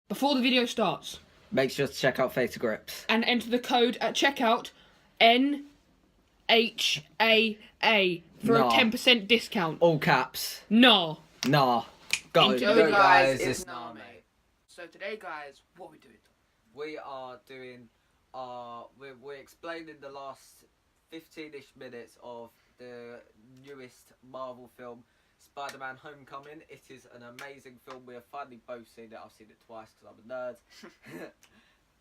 Before the video starts. Make sure to check out Fatal Grips. And enter the code at checkout NHAA for a 10% discount. All caps. No. Nah. Go, Enjoy, guys. It's nah, mate. So today, guys, what are we doing? We are doing we're explaining the last 15-ish minutes of the newest Marvel film, Spider-Man Homecoming. It is an amazing film. We have finally both seen it. I've seen it twice because I'm a nerd.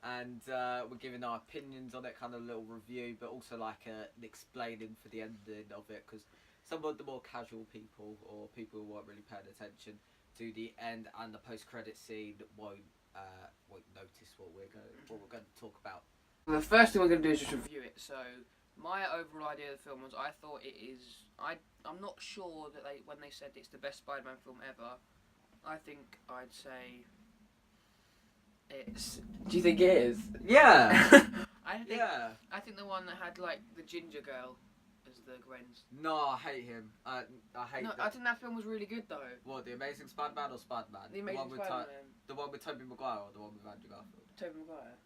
And we're giving our opinions on it, kind of a little review, but also like an explaining for the ending of it, because some of the more casual people or people who weren't really paying attention to the end and the post-credit scene won't notice what we're going to talk about. The first thing we're going to do is just review it. So my overall idea of the film was I thought it is. I'm not sure that when they said it's the best Spider-Man film ever, I think I'd say it's. Do you think it is? Yeah. I think the one that had like the ginger girl as the Gwens. No, I hate him. I hate. No, I think that film was really good though. What, The Amazing Spider-Man or Spider-Man? The Amazing Spider-Man. The one with Tobey Maguire or the one with Andrew Garfield? Tobey Maguire.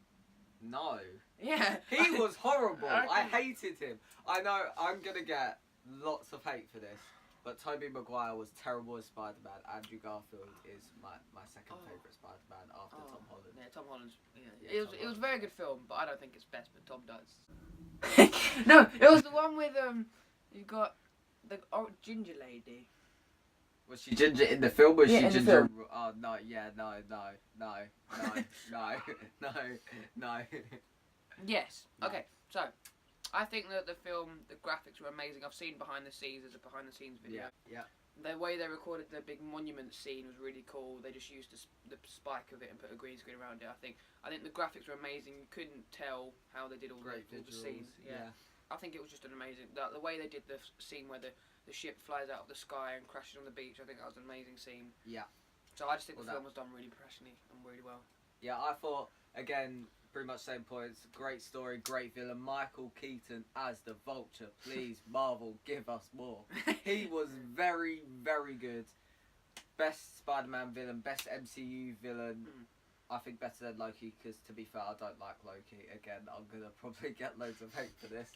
No. Yeah. He was horrible. I hated him. I know I'm gonna get lots of hate for this, but Tobey Maguire was terrible as Spider-Man. Andrew Garfield is my second favourite Spider-Man after Tom Holland. Yeah, Tom Holland's. Yeah. Yeah, It was a very good film, but I don't think it's best. But Tom does. No, it was the one with you got the ginger lady. Was she ginger in the film? Was Yeah, she in the ginger? film. Oh no! Yeah, no. Yes. No. Okay. So, I think that the film, the graphics were amazing. I've seen behind the scenes. There's a behind the scenes video. Yeah. The way they recorded the big monument scene was really cool. They just used the spike of it and put a green screen around it. I think the graphics were amazing. You couldn't tell how they did all the scenes. Yeah. I think it was just an amazing. The way they did the scene where the ship flies out of the sky and crashes on the beach. I think that was an amazing scene. Yeah. So I just think the film was done really professionally and really well. Yeah, I thought again. Pretty much same points. Great story, great villain. Michael Keaton as the Vulture. Please, Marvel, give us more. He was very, very good. Best Spider-Man villain, best MCU villain. I think better than Loki, because to be fair, I don't like Loki. Again, I'm going to probably get loads of hate for this.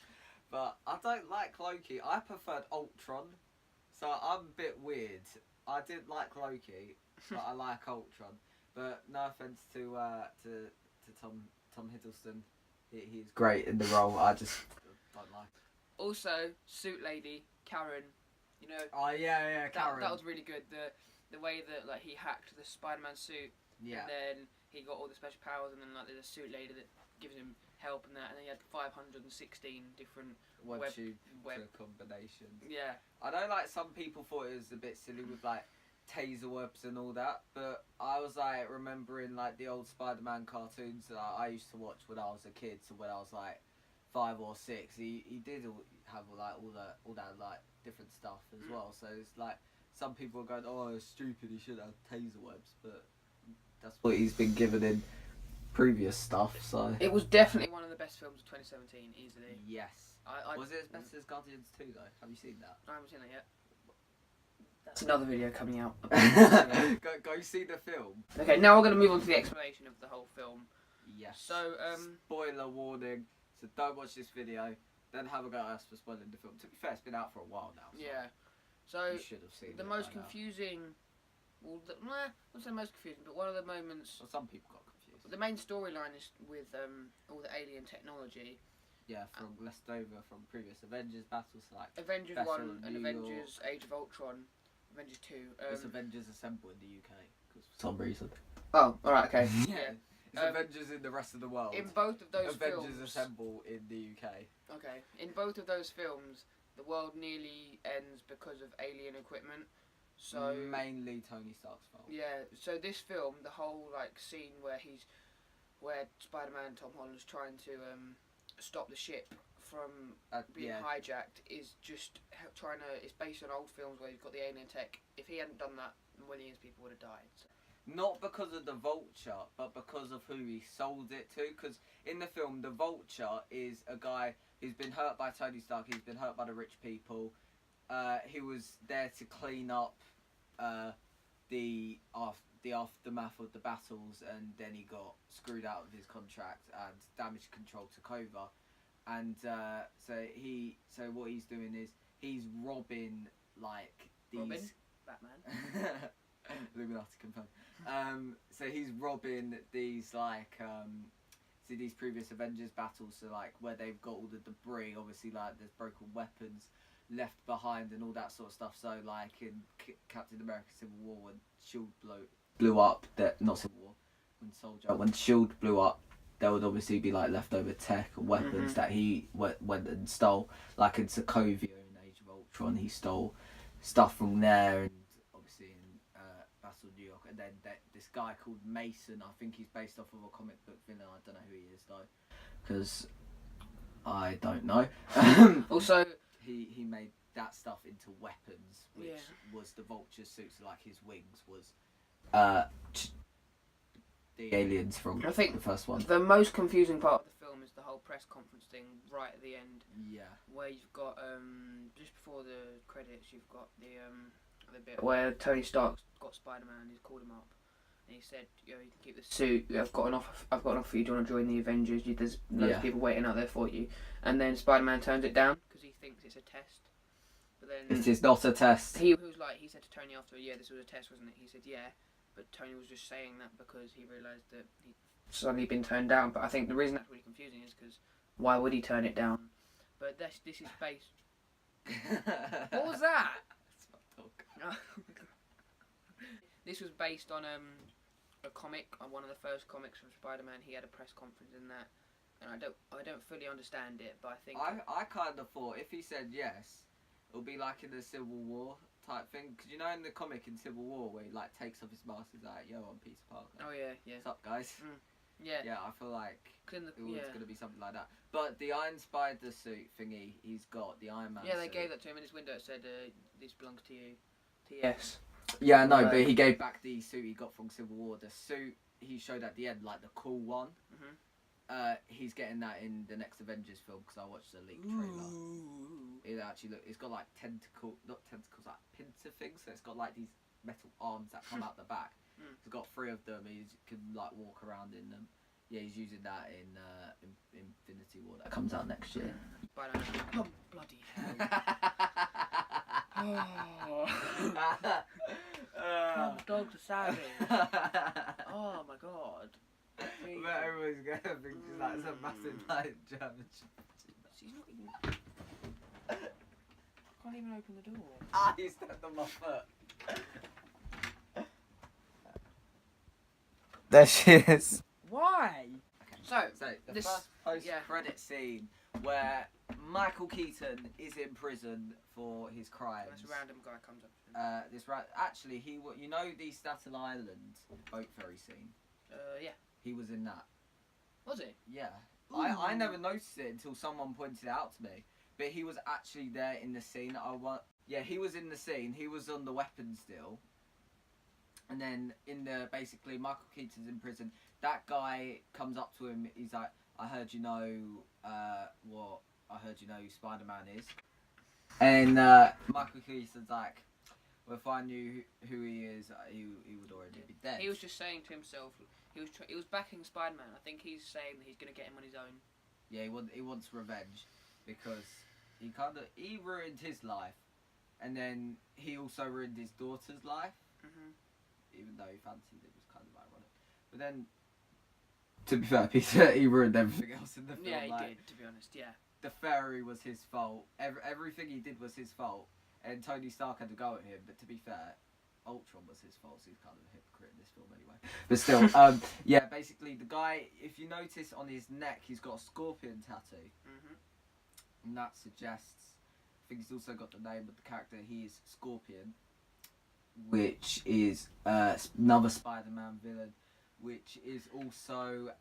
But I don't like Loki. I preferred Ultron. So I'm a bit weird. I didn't like Loki, but I like Ultron. But no offense to Tom Hiddleston, he's great in the role. I just don't like it. Also, Suit Lady, Karen, you know. Oh yeah, Karen. That was really good. The way that like he hacked the Spider-Man suit, yeah, and then he got all the special powers, and then like there's a Suit Lady that gives him help and that, and then he had 516 different web combinations. Yeah. I know like some people thought it was a bit silly with like taser webs and all that, but I was like remembering like the old Spider-Man cartoons that I used to watch when I was a kid. So when I was like 5 or 6, he did have like all that like different stuff as well. So it's like some people are going, oh, it's stupid, he should have taser webs, but that's what he's been given in previous stuff. So it was definitely one of the best films of 2017, easily. Yes. Was it as best as Guardians 2 though? Have you seen that? I haven't seen it yet. That's another video coming out. Go see the film. Okay, now we're going to move on to the explanation of the whole film. Yes. So, spoiler warning. So don't watch this video. Then have a go at us for spoiling the film. To be fair, it's been out for a while now. So yeah. So you should have seen the most confusing. Well, not say most confusing, but one of the moments. Well, some people got confused. The main storyline is with all the alien technology. Yeah, from left over from previous Avengers battles, like Avengers Battle 1 of and New Avengers York. Age of Ultron. Avengers 2. It's Avengers Assemble in the UK, because for some reason. Oh, alright, okay. Yeah. It's Avengers in the rest of the world. In both of those Avengers films... Assemble in the UK. Okay. In both of those films, the world nearly ends because of alien equipment. So mainly Tony Stark's fault. Yeah, so this film, the whole like scene where Spider-Man Tom Holland's trying to stop the ship from being hijacked is just it's based on old films where you've got the alien tech. If he hadn't done that, millions of people would have died. So. Not because of the Vulture, but because of who he sold it to. Because in the film, the Vulture is a guy who's been hurt by Tony Stark. He's been hurt by the rich people. He was there to clean up the aftermath of the battles, and then he got screwed out of his contract, and Damage Control took over, and so what he's doing is he's robbing like these. Robin? Batman. Illuminati confirmed. So he's robbing these like see these previous Avengers battles, so like where they've got all the debris, obviously like there's broken weapons left behind and all that sort of stuff. So like in Captain America Civil War, when Shield blew up, that not Civil War, when Shield blew up, there would obviously be like leftover tech and weapons that he went and stole. Like in Sokovia in Age of Ultron, he stole stuff from there, and obviously in Battle of New York, and then this guy called Mason, I think he's based off of a comic book villain. I don't know who he is though, because I don't know. Also, he made that stuff into weapons, which was the Vulture suits, like his wings was the aliens from the first one. The most confusing part of the film is the whole press conference thing right at the end. Yeah. Where you've got just before the credits, you've got the bit where Tony Stark's got Spider-Man. He's called him up, and he said, "You know, you can keep the suit. I've got an offer for you. Do you want to join the Avengers? There's loads of people waiting out there for you." And then Spider-Man turns it down because he thinks it's a test. But then it is not a test. He said to Tony after, "Yeah, this was a test, wasn't it?" He said, "Yeah." But Tony was just saying that because he realised that he'd suddenly been turned down. But I think the reason that's really confusing is because why would he turn it down? But this is based... What was that? That's my dog. This was based on a comic, on one of the first comics from Spider-Man. He had a press conference in that, and I don't fully understand it, but I think... I kind of thought if he said yes, it would be like in the Civil War type thing, because you know in the comic in Civil War where he like takes off his mask, he's like, "Yo, I'm Peter Parker." Oh yeah. What's up, guys? Yeah. Yeah, I feel like it was gonna be something like that. But the Iron Spider suit thingy, he's got the Iron Man. Yeah, they suit. gave that to him in his window. It said, "This belongs to you." TS. Yeah, no, but he gave back the suit he got from Civil War. The suit he showed at the end, like the cool one. He's getting that in the next Avengers film because I watched the leaked trailer. It actually it's got like not tentacles, like pincer things. So it's got like these metal arms that come out the back. He's got 3 of them. He can like walk around in them. Yeah, he's using that in Infinity War that comes out next year. Oh, bloody hell! Oh, dogs are savage. Oh my god. But everyone's gonna think she's like some massive like German. She's not even. I can't even open the door. Ah, you stepped on my foot. There she is. Why? So the first post-credit scene where Michael Keaton is in prison for his crimes. This random guy comes up to him. Actually, you know the Staten Island boat ferry scene. Yeah. He was in that. Was he? Yeah. I never noticed it until someone pointed it out to me. But he was actually there in the scene. Yeah, he was in the scene. He was on the weapons deal. And then basically Michael Keaton's in prison. That guy comes up to him. He's like, "I heard you know what? I heard you know who Spider-Man is." And Michael Keaton's like, "Well, if I knew who he is, he would already be dead." He was just saying to himself. He was backing Spider-Man. I think he's saying that he's going to get him on his own. Yeah, he wants revenge because he ruined his life, and then he also ruined his daughter's life. Even though he fancied it, was kind of ironic. But then, to be fair, he ruined everything else in the film. Yeah, he did. To be honest, yeah. The ferry was his fault. Everything he did was his fault, and Tony Stark had to go at him. But to be fair, Ultron was his fault, so he's kind of a hypocrite in this film anyway. But still, yeah, basically the guy, if you notice on his neck, he's got a scorpion tattoo. And that suggests, I think he's also got the name of the character, he is Scorpion, which is another Spider-Man villain, which is also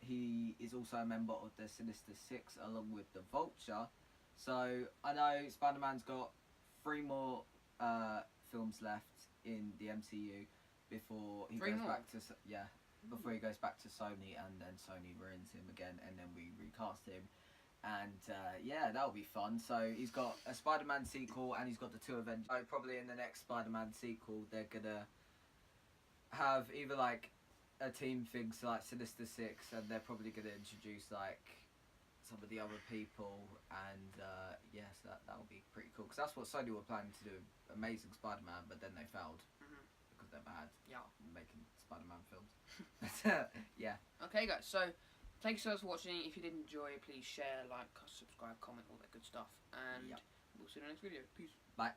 he is also a member of the Sinister Six along with the Vulture. So I know Spider-Man's got 3 more films left in the MCU before he goes back to before he goes back to Sony, and then Sony ruins him again, and then we recast him, and that'll be fun. So he's got a Spider-Man sequel, and he's got the 2 Avengers. Probably in the next Spider-Man sequel, they're gonna have either like a team thing, so like Sinister Six, and they're probably going to introduce like some of the other people, and yes, that will be pretty cool, because that's what Sony were planning to do, Amazing Spider-Man, but then they failed because they're bad making Spider-Man films. Yeah. Okay, guys, so thank you so much for watching. If you did enjoy, please share, like, subscribe, comment, all that good stuff, and we'll see you in the next video. Peace. Bye.